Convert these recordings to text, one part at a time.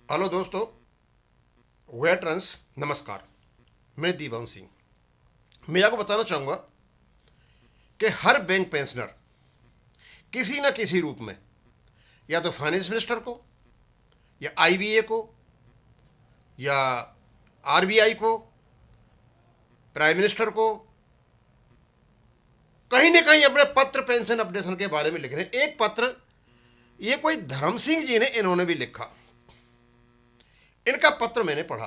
Hello दोस्तों, veterans नमस्कार। मैं दीवान सिंह। मैं आपको बताना चाहूँगा कि हर बैंक पेंशनर किसी न किसी रूप में या तो फाइनेंस मिनिस्टर को या आईबीए को या आरबीआई को, प्राइम मिनिस्टर को, कहीं न कहीं अपने पत्र पेंशन अपडेशन के बारे में लिख रहे हैं। एक पत्र ये कोई धर्म सिंह जी ने इन्होंने भी लिखा। इनका पत्र मैंने पढ़ा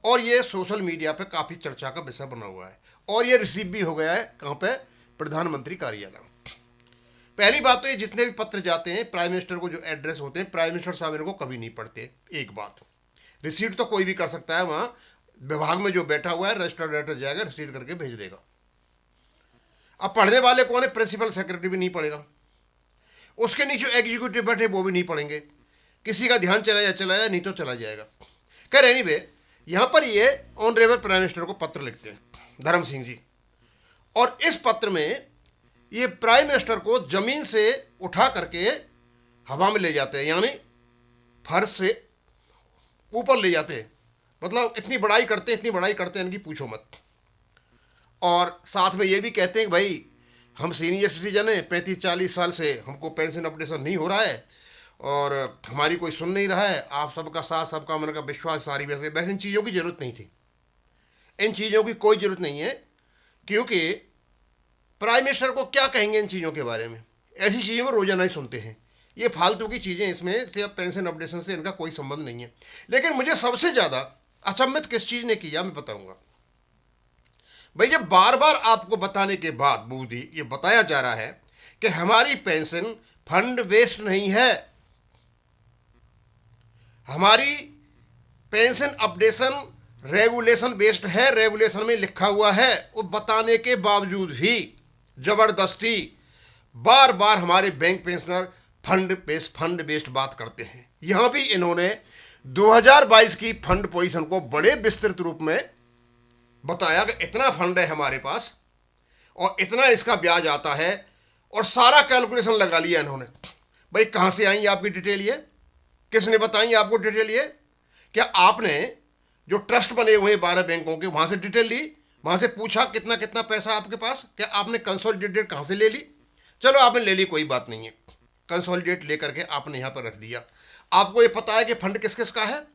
और ये सोशल मीडिया पे काफ़ी चर्चा का विषय बना हुआ है और ये रिसीव भी हो गया है। कहाँ पे? प्रधानमंत्री कार्यालय। पहली बात तो ये जितने भी पत्र जाते हैं प्राइम मिनिस्टर को जो एड्रेस होते हैं, प्राइम मिनिस्टर साहब इनको कभी नहीं पढ़ते। एक बात, रिसीट तो कोई भी कर सकता है, वहाँ विभाग में जो बैठा हुआ है रजिस्टर्ड लेटर जाएगा, रिसीट करके भेज देगा। अब पढ़ने वाले कौन है? प्रिंसिपल सेक्रेटरी भी नहीं पढ़ेगा, उसके नीचे एग्जीक्यूटिव बैठे वो भी नहीं पढ़ेंगे। किसी का ध्यान चला जाए नहीं तो चला जाएगा। खैर एनीवे, यहां पर ये ऑनरेबल प्राइम मिनिस्टर को पत्र लिखते हैं धर्म सिंह जी, और इस पत्र में ये प्राइम मिनिस्टर को जमीन से उठा करके हवा में ले जाते हैं, यानी फर्श से ऊपर ले जाते हैं। मतलब इतनी बड़ाई करते हैं, इतनी बड़ाई करते हैं इनकी पूछो मत। और साथ में ये भी कहते हैं कि भाई हम सीनियर सिटीजन हैं, 35-40 साल से हमको पेंशन अपडेशन नहीं हो रहा है और हमारी कोई सुन नहीं रहा है। आप सबका साथ, सबका मन का विश्वास, सारी वैसे इन चीज़ों की ज़रूरत नहीं थी। इन चीज़ों की कोई ज़रूरत नहीं है, क्योंकि प्राइम मिनिस्टर को क्या कहेंगे इन चीज़ों के बारे में? ऐसी चीज़ें वो रोज़ाना ही सुनते हैं। ये फालतू की चीज़ें, इसमें से पेंशन अपडेशन से इनका कोई संबंध नहीं है। लेकिन मुझे सबसे ज़्यादा अचंभित किस चीज़ ने किया मैं बताऊंगा। भाई जब बार बार आपको बताने के बाद बूढ़ी ये बताया जा रहा है कि हमारी पेंशन फंड वेस्ट नहीं है, हमारी पेंशन अपडेशन रेगुलेशन बेस्ड है, रेगुलेशन में लिखा हुआ है, वो बताने के बावजूद ही जबरदस्ती बार बार हमारे बैंक पेंशनर फंड बेस्ड बात करते हैं। यहां भी इन्होंने 2022 की फंड पोजीशन को बड़े विस्तृत रूप में बताया कि इतना फंड है हमारे पास और इतना इसका ब्याज आता है, और सारा कैलकुलेशन लगा लिया इन्होंने। भाई कहां से आई आपकी डिटेल? ये किसने बताई आपको डिटेल? ये क्या आपने जो ट्रस्ट बने हुए हैं 12 बैंकों के, वहां से डिटेल ली? वहां से पूछा कितना कितना पैसा आपके पास? क्या आपने कंसोलिडेटेड कहां से ले ली? चलो आपने ले ली, कोई बात नहीं है, कंसोलिडेट लेकर के आपने यहां पर रख दिया। आपको ये पता है कि फंड किस किस का है?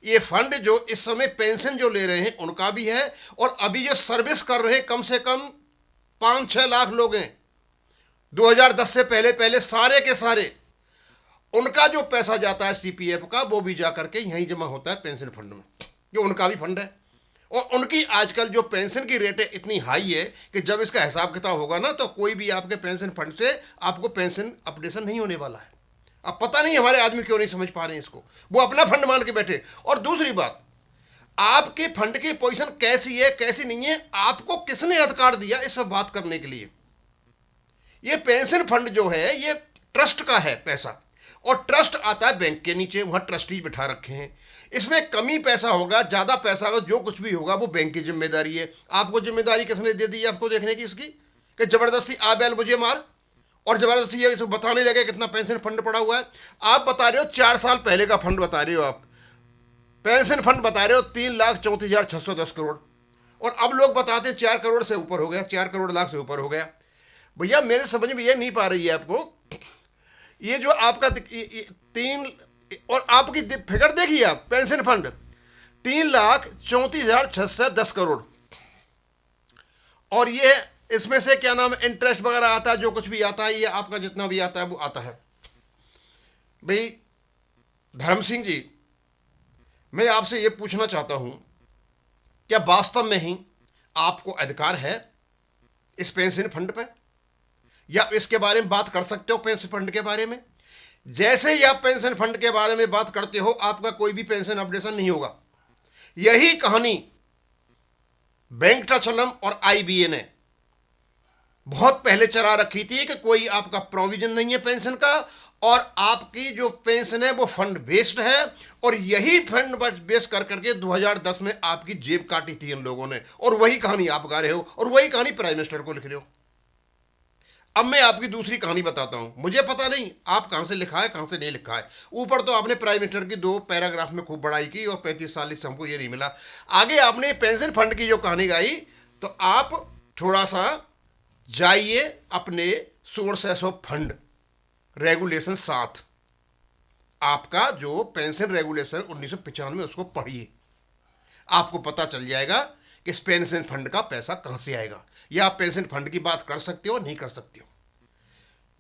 ये फंड जो इस समय पेंशन जो ले रहे हैं उनका भी है, और अभी जो सर्विस कर रहे हैं कम से कम 5-6 लाख लोग हैं 2010 से पहले पहले, सारे के सारे उनका जो पैसा जाता है सीपीएफ का, वो भी जा करके यहीं जमा होता है पेंशन फंड में, जो उनका भी फंड है। और उनकी आजकल जो पेंशन की रेट है इतनी हाई है कि जब इसका हिसाब किताब होगा ना, तो कोई भी आपके पेंशन फंड से आपको पेंशन अपडेशन नहीं होने वाला है। अब पता नहीं हमारे आदमी क्यों नहीं समझ पा रहे हैं इसको, वो अपना फंड मान के बैठे। और दूसरी बात, आपके फंड की पोजीशन कैसी है कैसी नहीं है, आपको किसने अधिकार दिया इस पर बात करने के लिए? ये पेंशन फंड जो है ये ट्रस्ट का है पैसा, और ट्रस्ट आता है बैंक के नीचे, वहां ट्रस्टी बिठा रखे हैं। इसमें कमी पैसा होगा, ज्यादा पैसा होगा, जो कुछ भी होगा वो बैंक की जिम्मेदारी है। आपको जिम्मेदारी किसने दे दी आपको देखने की इसकी? कि जबरदस्ती आ बैल मुझे मार, और जबरदस्ती ये इसको बताने लगे कितना पेंशन फंड पड़ा हुआ है। आप बता रहे हो 4 साल पहले का फंड बता रहे हो, आप पेंशन फंड बता रहे हो 3,34,610 करोड़, और अब लोग बताते हैं 4 करोड़ से ऊपर हो गया, 4 करोड़ लाख से ऊपर हो गया। भैया मेरे समझ में ये नहीं पा रही है आपको, ये जो आपका तीन, और आपकी फिगर देखिए आप, पेंशन फंड 3,34,610 करोड़, और ये इसमें से क्या नाम है, इंटरेस्ट वगैरह आता है, जो कुछ भी आता है, ये आपका जितना भी आता है वो आता है। भाई धर्म सिंह जी, मैं आपसे ये पूछना चाहता हूं, क्या वास्तव में ही आपको अधिकार है इस पेंशन फंड पर, या इसके बारे में बात कर सकते हो पेंशन फंड के बारे में? जैसे ही आप पेंशन फंड के बारे में बात करते हो, आपका कोई भी पेंशन अपडेशन नहीं होगा। यही कहानी वेंकटाचलम और आईबीए ने बहुत पहले चला रखी थी कि कोई आपका प्रोविजन नहीं है पेंशन का, और आपकी जो पेंशन है वो फंड बेस्ड है, और यही फंड बेस कर करके 2010 में आपकी जेब काटी थी इन लोगों ने। और वही कहानी आप गा रहे हो, और वही कहानी प्राइम मिनिस्टर को लिख रहे हो। अब मैं आपकी दूसरी कहानी बताता हूं। मुझे पता नहीं आप कहां से लिखा है, कहां से नहीं लिखा है। ऊपर तो आपने प्राइम मिनिस्टर की 2 पैराग्राफ में खूब बड़ाई की और 35 साल से हमको ये नहीं मिला। आगे आपने पेंशन फंड की जो कहानी गाई, तो आप थोड़ा सा जाइए अपने सोर्सेस ऑफ फंड रेगुलेशन 7, आपका जो पेंशन रेगुलेशन 1995 उसको पढ़िए। आपको पता चल जाएगा कि इस पेंशन फंड का पैसा कहां से आएगा, या आप पेंशन फंड की बात कर सकते हो नहीं कर सकते हो।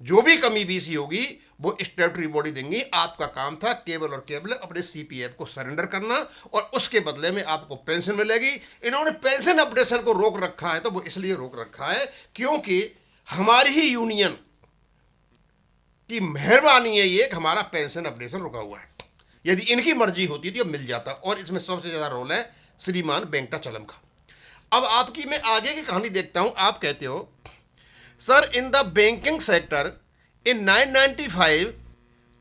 जो भी कमी बीसी होगी वो स्टैट्यूटरी बॉडी देंगी। आपका काम था केवल और केवल अपने सीपीएफ को सरेंडर करना और उसके बदले में आपको पेंशन मिलेगी। इन्होंने पेंशन अपडेशन को रोक रखा है, तो वो इसलिए रोक रखा है क्योंकि हमारी ही यूनियन की मेहरबानी है ये कि हमारा पेंशन अपडेशन रुका हुआ है। यदि इनकी मर्जी होती तो मिल जाता, और इसमें सबसे ज्यादा रोल है श्रीमान वेंकटाचलम का। अब आपकी मैं आगे की कहानी देखता हूं। आप कहते हो sir, in the banking sector in 995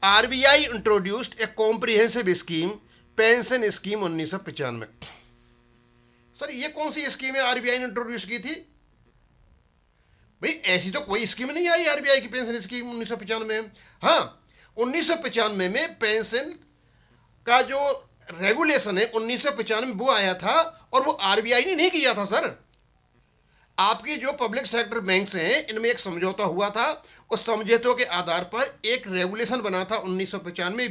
RBI introduced A comprehensive scheme, pension scheme 1995। Sir ये कौन सी स्कीम है आरबीआई ने इंट्रोड्यूस की थी? भाई ऐसी तो कोई स्कीम नहीं आई आरबीआई की पेंशन स्कीम 1995 में। हाँ, 1995 में पेंशन का जो रेगुलेशन है 1995 में वो आया था, और वो आरबीआई ने नहीं किया था सर। आपकी जो पब्लिक सेक्टर बैंक्स हैं इनमें एक समझौता हुआ था। उस समझौते के आधार पर एक रेगुलेशन बना था 1995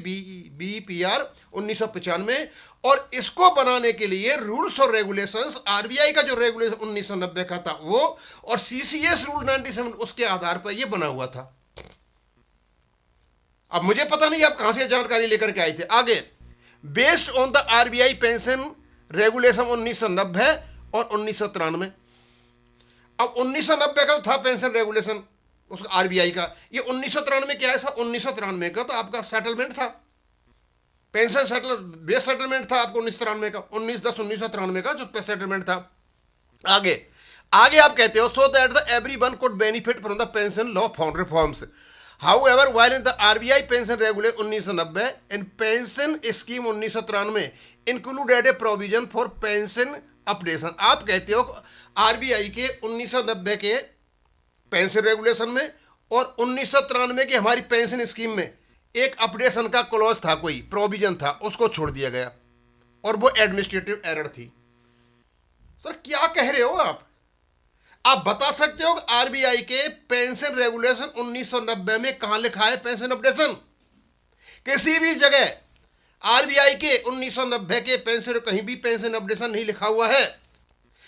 बीपीआर 1995, और इसको बनाने के लिए रूल्स और रेगुलेशंस आरबीआई का जो रेगुलेशन 1990 का था वो, और सीसीएस रूल 97 उसके आधार पर यह बना हुआ था। अब मुझे पता नहीं आप कहां से जानकारी लेकर के आए थे। आगे, based on the RBI pension regulation 1990 और 1993। अब 1990 का था पेंशन रेगुलेशन उसका आरबीआई का, ये 1993 क्या है? 1993 का तो आपका सेटलमेंट था, पेंशन सेटल बेस सेटलमेंट था आपको 1993 का, 19/10/1993 का जो सेटलमेंट था। आगे आगे आप कहते हो so that the everyone could benefit from the pension law found reforms. However while in the RBI pension regulation 1990 in pension scheme 1993 included A provision for pension updation. आप कहते हो आरबीआई के 1990 के पेंशन रेगुलेशन में और 1993 की हमारी pension scheme में एक अपडेशन का क्लॉज था, कोई प्रोविजन था, उसको छोड़ दिया गया, और वो एडमिनिस्ट्रेटिव एरर थी। सर क्या कह रहे हो आप बता सकते हो आरबीआई के पेंशन रेगुलेशन 1990 में कहां लिखा है पेंशन अपडेशन? किसी भी जगह आरबीआई के 1990 के पेंशन कहीं भी पेंशन अपडेशन नहीं लिखा हुआ है।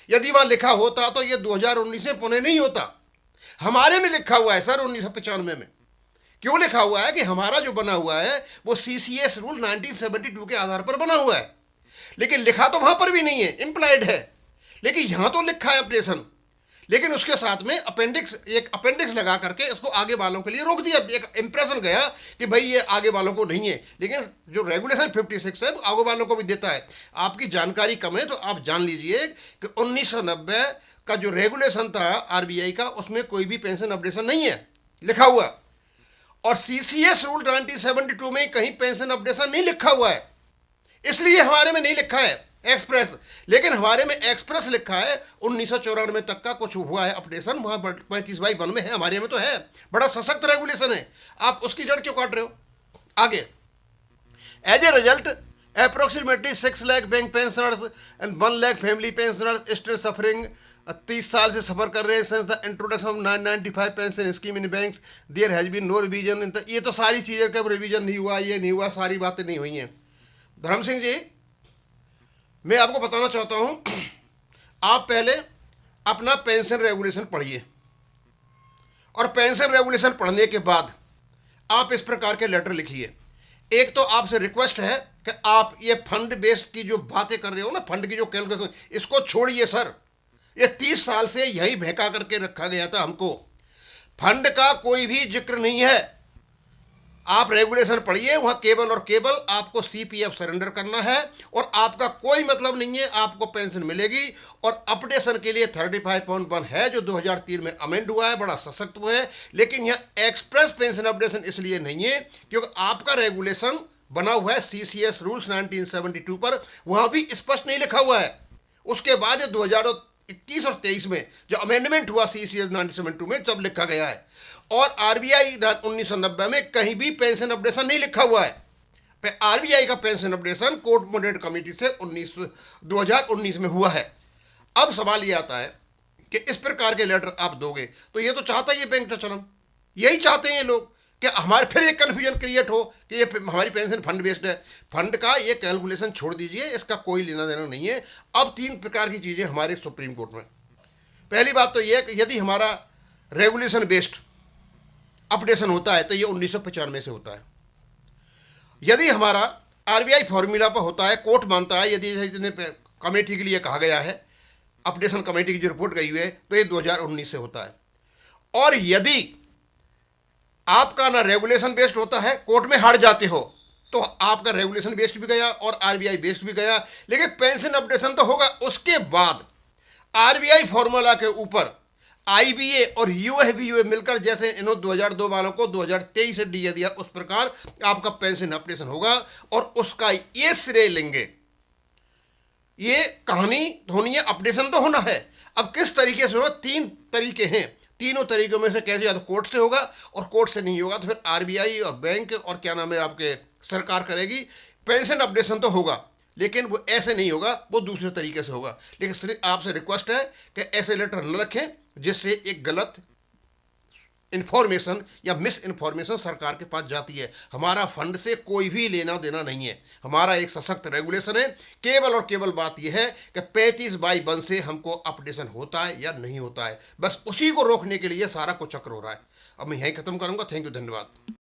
यदि वहां लिखा होता तो ये 2019 में पुणे नहीं होता। हमारे में लिखा हुआ है सर 1995 में। क्यों लिखा हुआ है कि हमारा जो बना हुआ है वो सीसीएस रूल 1972 के आधार पर बना हुआ है, लेकिन लिखा तो वहां पर भी नहीं है, इंप्लाइड है। लेकिन यहां तो लिखा है अपडेशन, लेकिन उसके साथ में एक अपेंडिक्स लगा करके इसको आगे वालों के लिए रोक दिया। एक इंप्रेशन गया कि भाई ये आगे वालों को नहीं है, लेकिन जो रेगुलेशन 56 है वो आगे वालों को भी देता है। आपकी जानकारी कम है तो आप जान लीजिए कि 1990 का जो रेगुलेशन था आरबीआई का उसमें कोई भी पेंशन अपडेशन नहीं है लिखा हुआ, और सीसीएस रूल 1972 में कहीं पेंशन अपडेशन नहीं लिखा हुआ है, इसलिए हमारे में नहीं लिखा है एक्सप्रेस। लेकिन हमारे में एक्सप्रेस लिखा है 1994 तक का कुछ हुआ है अपडेशन, वहां 35/1 में है, हमारे में तो है। बड़ा सशक्त रेगुलेशन है, आप उसकी जड़ क्यों काट रहे हो? आगे, as a result approximately 6 lakh bank pensioners and 1 lakh family pensioners still suffering 30 साल से सफर कर रहे हैं since the introduction of 995 pension scheme in banks there has been no revision in. ये तो सारी चीजें कब रिवीजन नहीं हुआ, ये नहीं हुआ, सारी बातें नहीं हुई हैं। धर्म सिंह जी, मैं आपको बताना चाहता हूं, आप पहले अपना पेंशन रेगुलेशन पढ़िए, और पेंशन रेगुलेशन पढ़ने के बाद आप इस प्रकार के लेटर लिखिए। एक तो आपसे रिक्वेस्ट है कि आप ये फंड बेस्ड की जो बातें कर रहे हो ना, फंड की जो कैलकुलेशन, इसको छोड़िए सर। ये 30 साल से यही बहका करके रखा गया था हमको। फंड का कोई भी जिक्र नहीं है। आप रेगुलेशन पढ़िए, वहां केवल और केवल आपको सीपीएफ सरेंडर करना है, और आपका कोई मतलब नहीं है, आपको पेंशन मिलेगी। और अपडेशन के लिए 35.1 है जो 2003 में अमेंड हुआ है, बड़ा सशक्त वो है। लेकिन यह एक्सप्रेस पेंशन अपडेशन इसलिए नहीं है क्योंकि आपका रेगुलेशन बना हुआ है सीसीएस रूल्स 1972 पर, वहां भी स्पष्ट नहीं लिखा हुआ है। उसके बाद 2021 और 23 में जो अमेंडमेंट हुआ सीसीएस 1972 में जब लिखा गया है, और आरबीआई 1990 में कहीं भी पेंशन अपडेशन नहीं लिखा हुआ है। आरबीआई का pension updation court moderate committee से 2019 में हुआ है। अब सवाल ये आता है कि इस प्रकार के लेटर आप दोगे तो ये तो चाहता ही है बैंक चलन, यही चाहते हैं ये लोग कि हमारे फिर एक कन्फ्यूजन क्रिएट हो कि ये हमारी पेंशन फंड बेस्ड है। फंड का ये कैलकुलेशन छोड़ दीजिए, इसका कोई लेना देना नहीं है। अब 3 प्रकार की चीज़ें हमारे सुप्रीम कोर्ट में। पहली बात तो ये है कि यदि हमारा रेगुलेशन बेस्ड अपडेशन होता है तो ये 1995 से होता है। यदि हमारा आरबीआई फॉर्मूला पर होता है, कोर्ट मानता है, यदि कमेटी के लिए कहा गया है, अपडेशन कमेटी की जो रिपोर्ट गई हुई है, तो ये 2019 से होता है। और यदि आपका ना रेगुलेशन बेस्ड होता है, कोर्ट में हार जाते हो, तो आपका रेगुलेशन बेस्ड भी गया और आरबीआई बेस्ड भी गया, लेकिन पेंशन अपडेशन तो होगा। उसके बाद आरबीआई फॉर्मूला के ऊपर आईबीए और यूएफबीयूए मिलकर, जैसे इन्होंने 2002 वालों को 2023 से डीए दिया, उस प्रकार आपका पेंशन अपडेशन होगा और उसका ये श्रेय लेंगे। ये कहानी होनी है, अपडेशन तो होना है। अब किस तरीके से होगा? 3 तरीके हैं। तीनों तरीकों में से कैसे, या तो कोर्ट से होगा, और कोर्ट से नहीं होगा तो फिर आरबीआई और बैंक और क्या नाम है आपके सरकार करेगी। पेंशन अपडेशन तो होगा, लेकिन वो ऐसे नहीं होगा, वो दूसरे तरीके से होगा। लेकिन आपसे रिक्वेस्ट है कि ऐसे लेटर न रखें जिससे एक गलत इंफॉर्मेशन या मिस इन्फॉर्मेशन सरकार के पास जाती है। हमारा फंड से कोई भी लेना देना नहीं है, हमारा एक सशक्त रेगुलेशन है। केवल और केवल बात यह है कि 35/1 से हमको अपडेशन होता है या नहीं होता है, बस उसी को रोकने के लिए सारा कुछ चक्र हो रहा है। अब मैं यहीं खत्म करूंगा। थैंक यू, धन्यवाद।